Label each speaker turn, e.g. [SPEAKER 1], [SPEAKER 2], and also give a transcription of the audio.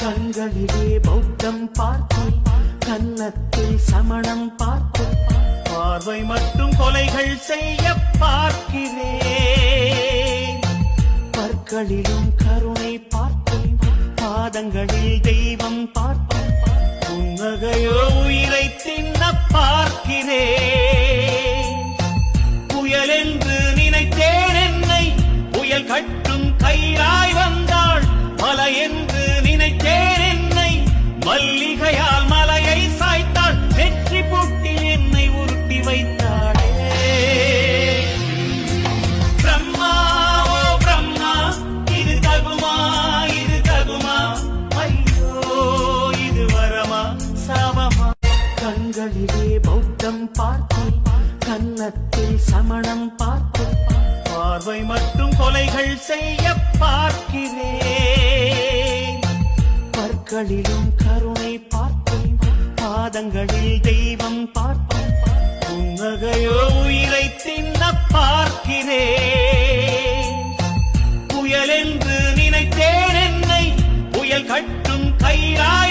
[SPEAKER 1] கண்களிலே பௌத்தம் பார்த்தேன், கன்னத்தில் சமணம் பார்த்தேன், பார்வை மட்டும் கொலைகள் செய்ய பார்க்கிறேன். பற்களிலும் கருணை பார்த்தேன், பாதங்களில் தெய்வம் பார்த்தேன், புன்னகையோ உயிரை தின்ன பார்க்கிறேன். புயல் என்று நினைத்தேன் என்னை, புயல் கட்டும் கயிறாய் வந்தாள். மலை என்று நினைத்தேன் என்னை, மல்லிகையால் மலையை சாய்த்தாள். வெற்றி பூட்டில் என்னை உருட்டி வைத்தாளே. பிரம்மா ஓ பிரம்மா, இது தகுமா இது தகுமா, ஐயோ இது வரமா சாபமா. கண்களிலே பௌத்தம் பார்த்தேன், கன்னத்தில் சமணம் பார்த்தேன், பார்வை மட்டும் கொலைகள் செய்ய பார்க்கிறேன். பற்களிலும் கருணை பார்த்தேன், பாதங்களில் தெய்வம் பார்த்தேன், புன்னகையோ உயிரை தின்ன பார்க்கிறேன். புயல் என்று நினைத்தேன் என்னை, புயல் கட்டும் கயிறாய்